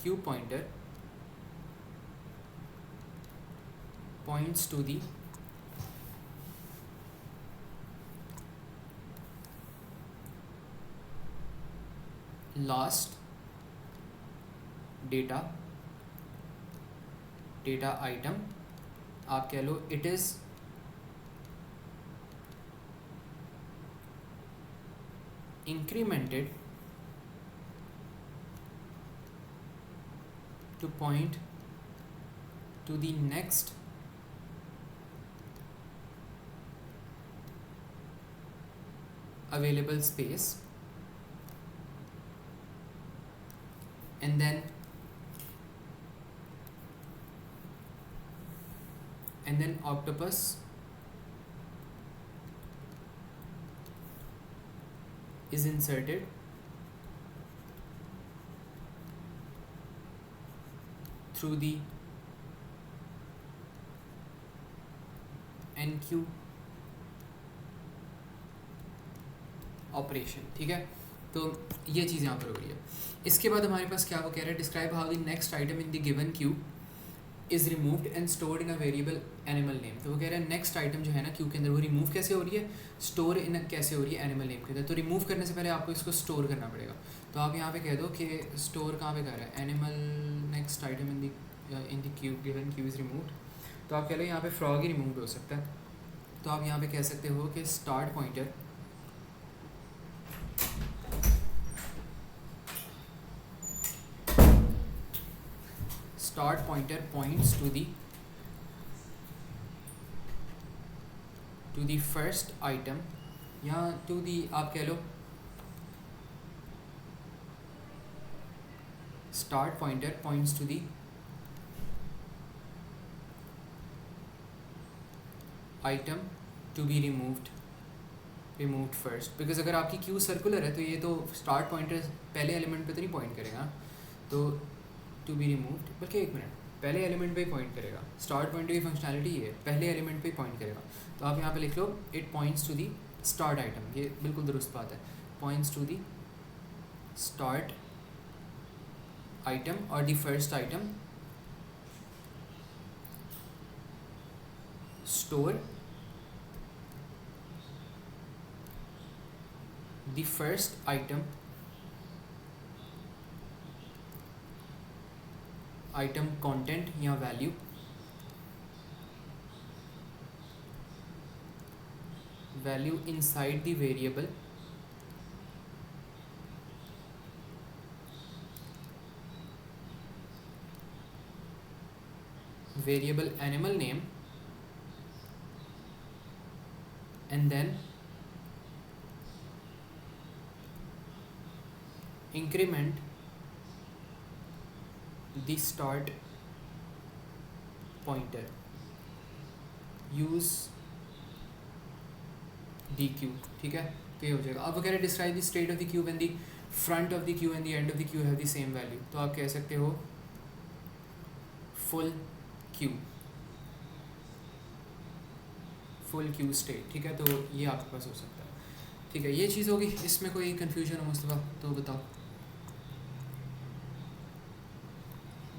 q pointer points to the last data item, आप कह लो it is incremented to point to the next available space, and then octopus is inserted through the enqueue operation. ठीक है, तो ये चीज़ यहाँ पर हो रही है। इसके बाद हमारे पास क्या वो कह रहा है, describe how the next item in the given Q is removed and stored in a variable animal name. तो वो कह रहा है नेक्स्ट आइटम जो है ना क्यू के अंदर वो रिमूव कैसे हो रही है, स्टोर इन कैसे हो रही है एनिमल नेम के अंदर। तो रिमूव करने से पहले आपको इसको स्टोर करना पड़ेगा। तो आप यहाँ पे कह दो कि स्टोर कहाँ पे कर रहा है, animal next item in the Q given Q is removed. तो आप कह लो यहाँ पे फ्रॉग ही रिमूव हो सकता है। तो आप यहाँ पे कह सकते हो कि start pointer points to the first item, या to the आप कह लो start pointer points to the item to be removed first, because अगर आपकी क्यू सर्कुलर है तो ये तो स्टार्ट पॉइंटर पहले एलिमेंट पे तो नहीं पॉइंट करेगा, तो टू बी रिमूव्ड, बल्कि एक मिनट, पहले एलिमेंट पे ही पॉइंट करेगा। स्टार्ट पॉइंटर की फंक्शनैलिटी ये है, पहले एलिमेंट पे ही पॉइंट करेगा। तो आप यहाँ पे लिख लो it points to the start item, ये बिल्कुल दुरुस्त बात है, points to the start item और the first item store the first item content या value inside the variable animal name, and then increment the start pointer, use dq। ठीक है, तो ये हो जाएगा। अब वगैरह describe the state of the Q when the front of the Q and the end of the Q have the same value. तो आप कह सकते हो फुल क्यू स्टेट। ठीक है, तो ये आपके पास हो सकता है। ठीक है, ये चीज़ होगी। इसमें कोई कन्फ्यूजन हो मुस्तफ़ा तो बताओ।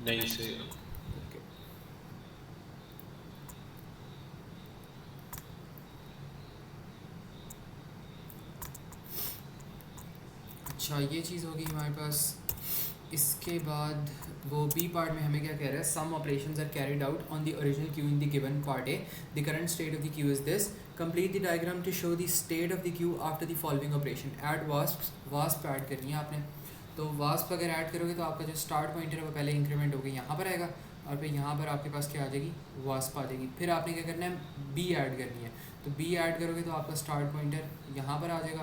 नहीं से ओके, अच्छा ये चीज़ होगी हमारे पास। इसके बाद वो बी पार्ट में हमें क्या कह रहा है, some operations are carried out on the original queue in the given part A, the current state of the queue is this, complete the diagram to show the state of the queue after the following operation. Add wasp add करनी है आपने। तो wasp अगर add करोगे तो आपका जो start pointer है वो पहले इंक्रीमेंट होगी यहाँ पर आएगा, और फिर यहाँ पर आपके पास क्या आ जाएगी, वास्प आ जाएगी। फिर आपने क्या करना है, बी ऐड करनी है। तो बी ऐड करोगे तो आपका स्टार्ट पॉइंटर यहाँ पर आ जाएगा,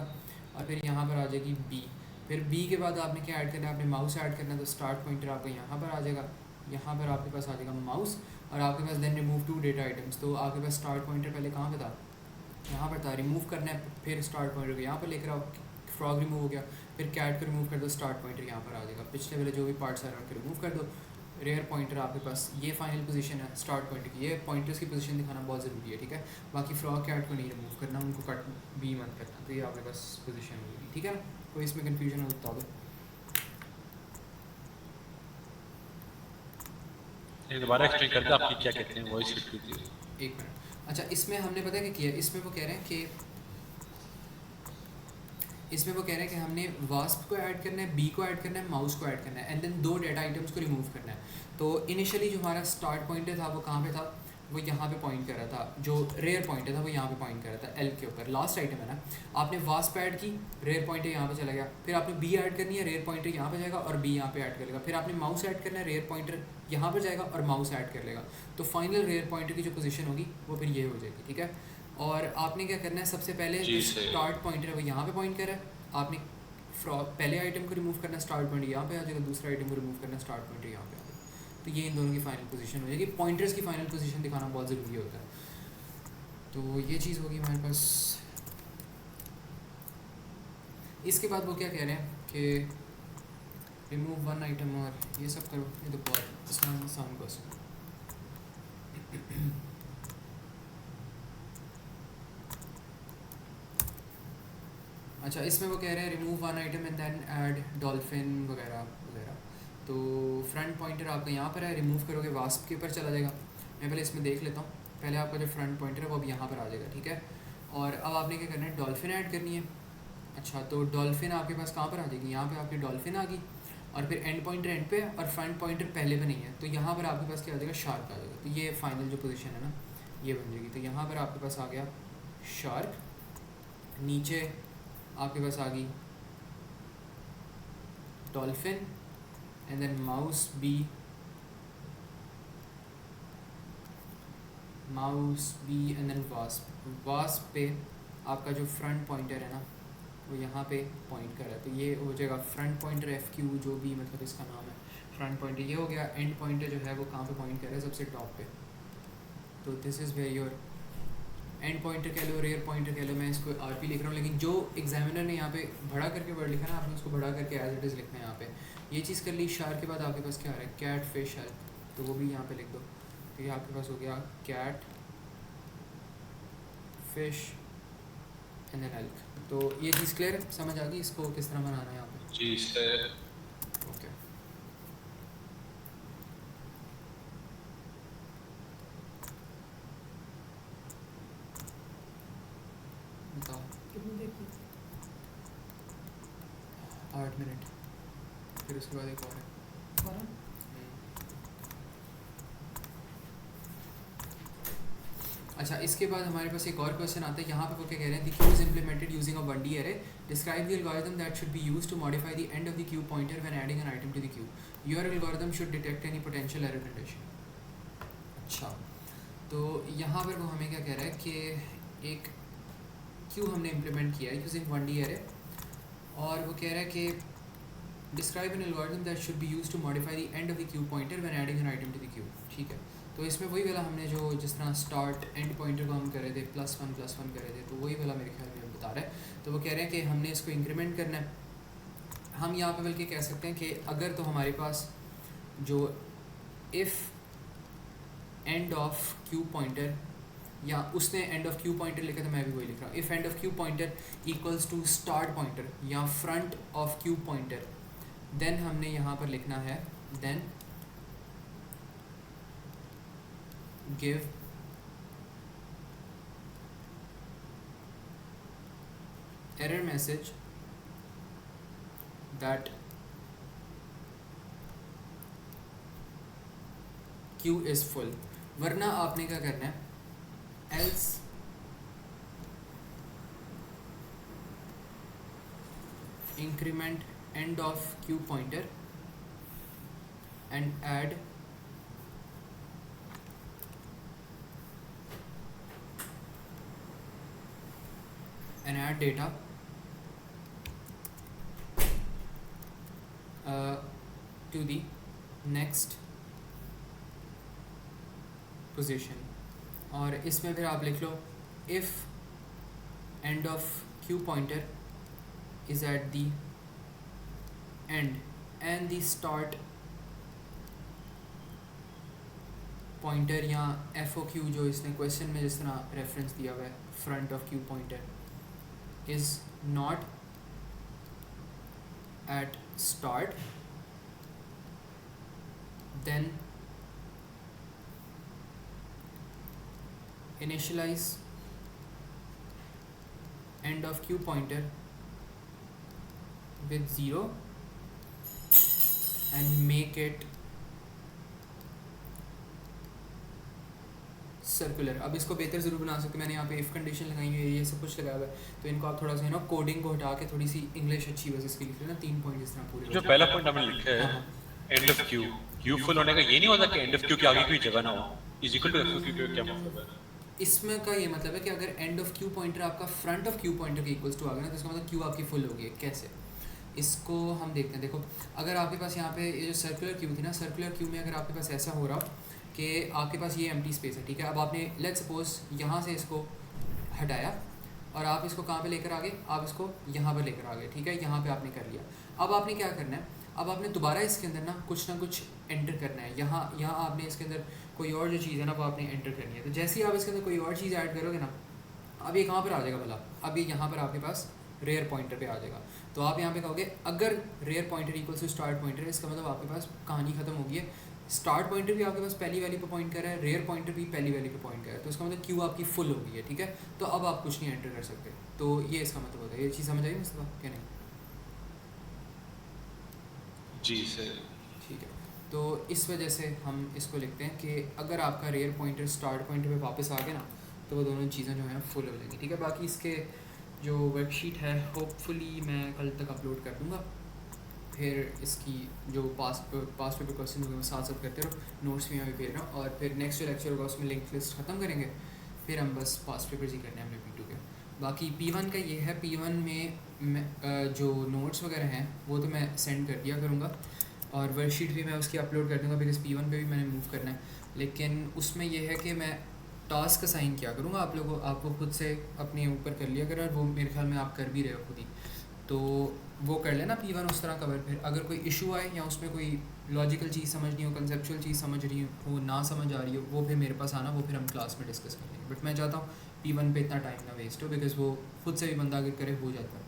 और फिर यहाँ पर आ जाएगी बी। फिर बी के बाद आपने क्या ऐड करना है, आपने माउस ऐड करना है। तो स्टार्ट पॉइंटर आपका यहाँ पर आ जाएगा, यहाँ पर आपके पास आ जाएगा माउस, और आपके पास देन रिमूव 2 डेटा आइटम्स। तो आपके पास स्टार्ट पॉइंटर पहले कहाँ पे था, यहाँ पर था, रिमूव करना है। फिर स्टार्ट पॉइंटर को यहाँ पर लेकर आओ, फ्रॉग रिमूव हो गया। फिर कैट को रिमूव कर दो, स्टार्ट पॉइंटर यहाँ पर आ जाएगा। पिछले वाले जो भी पार्ट्स आ रहे हैं उनको रिमूव कर दो। रेयर पॉइंटर आपके पास ये फाइनल पोजीशन है स्टार्ट पॉइंटर की, ये पॉइंटर्स की पोजीशन दिखाना बहुत ज़रूरी है, ठीक है। बाकी फ्रॉग कैट को नहीं रिमूव करना, उनको कट भी मत करना, तो ये आपके पास पोजीशन होगी, ठीक है ना। कोई इसमें कन्फ्यूजन हो बता दो। दोबारा एक्सप्लेन कर दे आपकी क्या कहते हैं, वॉइस कट थी। एक मिनट। अच्छा, इसमें हमने पता है क्या किया, इसमें वो कह रहे हैं कि हमने वास्प को ऐड करना है, बी को ऐड करना है, माउस को ऐड करना है, एंड देन 2 डेटा आइटम्स को रिमूव करना है। तो इनिशियली जो हमारा स्टार्ट पॉइंटर था वो कहाँ पे था, वो यहाँ पे पॉइंट कर रहा था, जो रेयर पॉइंटर था वो यहाँ पे पॉइंट कर रहा था एल के ऊपर, लास्ट आइटम है ना। आपने वास्प ऐड की, रेयर पॉइंटर यहाँ पे चला गया, फिर आपने बी ऐड करनी है, रेयर पॉइंटर यहाँ पे जाएगा और बी यहाँ पे ऐड करेगा, फिर आपने माउस ऐड करना है, रेयर पॉइंटर यहाँ पर जाएगा और माउस ऐड कर लेगा, तो फाइनल रेयर पॉइंटर की जो पोजीशन होगी वो फिर ये हो जाएगी, ठीक है। और आपने क्या करना है, सबसे पहले जो स्टार्ट पॉइंटर है वो यहाँ पे पॉइंट कर रहा है, आपने पहले आइटम को रिमूव करना, स्टार्ट पॉइंट यहाँ पे आ जाएगा, दूसरा आइटम को रिमूव करना, स्टार्ट पॉइंट यहाँ पे आ जाएगा, तो ये इन दोनों की फाइनल पोजीशन हो जाएगी। पॉइंटर्स की फाइनल पोजीशन दिखाना बहुत ज़रूरी होता है, तो ये चीज़ होगी हमारे पास। इसके बाद वो क्या कह रहे हैं कि रिमूव वन आइटम, और ये सब करो, ये तो बहुत आसान क्वेश्चन। अच्छा, इसमें वो कह रहे हैं remove one item and then add dolphin वगैरह वगैरह। तो फ्रंट पॉइंटर आपका यहाँ पर है, रिमूव करोगे वास्प के ऊपर चला जाएगा। मैं पहले इसमें देख लेता हूँ, पहले आपका जो फ्रंट पॉइंटर है वो अब यहाँ पर आ जाएगा, ठीक है। और अब आपने क्या करना है, डॉल्फिन ऐड करनी है। अच्छा, तो डॉल्फिन आपके पास कहाँ पर आ जाएगी, यहाँ पर आपकी डॉल्फिन आ गई, और फिर एंड पॉइंटर एंड पे और फ्रंट पॉइंटर पहले पे नहीं है, तो यहाँ पर आपके पास क्या आ जाएगा, शार्क आ जाएगा। तो ये फाइनल जो पोजीशन है ना ये बन जाएगी। तो यहाँ पर आपके पास आ गया शार्क, नीचे आपके पास आ गई dolphin, and then mouse bee and then wasp पे आपका जो फ्रंट पॉइंटर है ना वो यहाँ पे पॉइंट कर रहा है, तो ये हो जाएगा फ्रंट पॉइंटर एफ क्यू, जो भी मतलब इसका नाम है फ्रंट पॉइंटर ये हो गया। एंड पॉइंटर जो है वो कहाँ पे पॉइंट कर रहा है, सबसे टॉप पे। तो this is where your end pointer कह लो, रेयर पॉइंटर कह लो, मैं इसको आर पी लिख रहा हूँ, लेकिन जो एग्जामिनर ने यहाँ पे बड़ा करके वर्ड लिखा ना, आपने उसको बड़ा करके एज इट इज़ लिखना है यहाँ पे। ये चीज़ कर ली। शार्क के बाद आपके पास क्या आ रहा है, कैट फिश है, तो वो भी यहाँ पे लिख दो। तो ये आपके पास हो गया cat fish and then elk. तो ये चीज़ क्लियर है, समझ आ गई इसको किस तरह बनाना है यहाँ पे? जी सर। ओके, बताओ। कितनी देर की? 8 मिनट, फिर उसके बाद एक और है। फौरन? अच्छा, इसके बाद हमारे पास एक और क्वेश्चन आता है, यहाँ पे वो क्या कह रहे हैं, the queue is implemented using a 1D array, describe the algorithm that should be used to modify the end of the queue pointer when adding an item to the queue, your algorithm should detect any potential error condition. अच्छा, तो यहाँ पर वो हमें क्या कह रहा है कि एक क्यू हमने इम्प्लीमेंट किया है यूजिंग 1D array, और वो कह रहा है कि describe an algorithm that should be used to modify the end of the queue pointer when adding an item to the queue, ठीक है। तो इसमें वही वाला हमने जो जिस तरह स्टार्ट एंड पॉइंटर को हम कर रहे थे +1 कर रहे थे, तो वही वाला मेरे ख्याल में हम बता रहे हैं। तो वो कह रहे हैं कि हमने इसको इंक्रीमेंट करना है। हम यहाँ पे बल्कि कह सकते हैं कि अगर तो हमारे पास जो if end of queue pointer, या उसने एंड ऑफ क्यू पॉइंटर लिखा था, मैं भी वही लिख रहा हूँ, if end of queue pointer equals to start pointer या front of queue pointer, then हमने यहाँ पर लिखना है then give error message that queue is full, वरना आपने क्या करना है, else increment end of queue pointer and add data to the next position। और इसमें फिर आप लिख लो if end of queue pointer is at the end and the start pointer या एफ ओ क्यू जो इसने क्वेश्चन में जिस तरह रेफरेंस दिया हुआ है front of queue pointer is not at start then initialize end of queue pointer with 0 and make it circular. अब इसको बेहतर ज़रूर बना सकते, मैंने यहाँ पे इफ़ कंडीशन लगाई हुई है, ये सब कुछ लगाया हुआ है, तो इनको आप थोड़ा सा ना कोडिंग को हटा के थोड़ी सी इंग्लिश अच्छी बस इसकी लिख रहे ना 3 पॉइंट इस तरह पूरे। जो पहला पॉइंट हमने लिखा है and of Q, Q full होने का ये नहीं होता कि एंड ऑफ क्यू के आगे कोई जगह ना हो, is equal to F of queue, क्या मतलब है इसमें का ये मतलब है कि अगर एंड ऑफ क्यू पॉइंटर आपका फ्रंट ऑफ क्यू पॉइंटर के इक्वल्स टू आ गया ना, तो इसका मतलब क्यू आपकी फुल होगी। कैसे इसको हम देखते हैं। देखो अगर आपके पास यहाँ पे ये जो सर्कुलर क्यू थी ना, सर्कुलर क्यू में अगर आपके पास ऐसा हो रहा कि आपके पास ये एम्प्टी स्पेस है, ठीक है, अब आपने लेट्स सपोज यहाँ से इसको हटाया और आप इसको कहाँ पे लेकर आ गए, आप इसको यहाँ पर लेकर आ गए, ठीक है, यहाँ पे आपने कर लिया। अब आपने क्या करना है, अब आपने दोबारा इसके अंदर ना कुछ एंटर करना है। यहाँ आपने इसके अंदर कोई और जो चीज़ है ना वो आपने एंटर करनी है। तो जैसे ही आप इसके अंदर कोई और चीज़ ऐड करोगे ना, अब ये कहाँ पर आ जाएगा भला, अब ये यहाँ पर आपके पास रेयर पॉइंटर पे आ जाएगा। तो आप यहाँ पे कहोगे अगर rear pointer equals to start pointer, इसका मतलब आपके पास कहानी खत्म होगी है। स्टार्ट पॉइंटर भी आपके पास पहली वैल्यू पे पॉइंट कर रहा है, रेयर पॉइंटर भी पहली वैल्यू पे पॉइंट कर रहा है, तो इसका मतलब क्यू आपकी फुल हो गई है, ठीक है। तो अब आप कुछ नहीं एंटर कर सकते। तो ये इसका मतलब होता है। ये चीज़ समझ आई मुस्तफा क्या नहीं? जी सर, ठीक है। तो इस वजह से हम इसको लिखते हैं कि अगर आपका रेयर पॉइंटर स्टार्ट पॉइंटर पे वापस आ गया ना, तो वो दोनों चीज़ें जो हैं फुल हो जाएंगी, ठीक है। बाकी इसके जो वर्कशीट है होपफुली मैं कल तक अपलोड कर दूँगा। फिर इसकी जो पास्ट पेपर क्वेश्चन होंगे वो साथ करते रहो, नोट्स भी मैं भेज रहा हूँ। और फिर नेक्स्ट जो लेक्चर होगा उसमें लिंक लिस्ट ख़त्म करेंगे, फिर हम बस पास्ट पेपर्स ही करने हैं हमने P2 के। बाकी P1 का ये है, P1 में जो नोट्स वगैरह हैं वो तो मैं सेंड कर दिया करूँगा और वर्कशीट भी मैं उसकी अपलोड कर दूँगा, बिकॉज P1 पे भी मैंने मूव करना है। लेकिन उसमें यह है कि मैं टास्क असाइन किया करूँगा आप लोगों, आपको खुद से अपने ऊपर कर लिया करो, और वो मेरे ख्याल में आप कर भी रहे हो खुद ही, तो वो कर लेना P1 उस तरह कवर। फिर अगर कोई इशू आए या उसमें कोई लॉजिकल चीज़ समझनी हो, कंसेप्चुअल चीज़ समझ रही हो, ना समझ आ रही हो, वो फिर मेरे पास आना, वो फिर हम क्लास में डिस्कस कर लेंगे। बट मैं चाहता हूँ P1 पे इतना टाइम ना वेस्ट हो, बिकॉज वो खुद से भी बंदा अगर करे हो जाता है।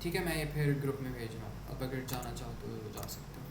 ठीक है, मैं ये फिर ग्रुप में भेज रहा हूँ, अब अगर जाना चाहो तो जा सकते हो।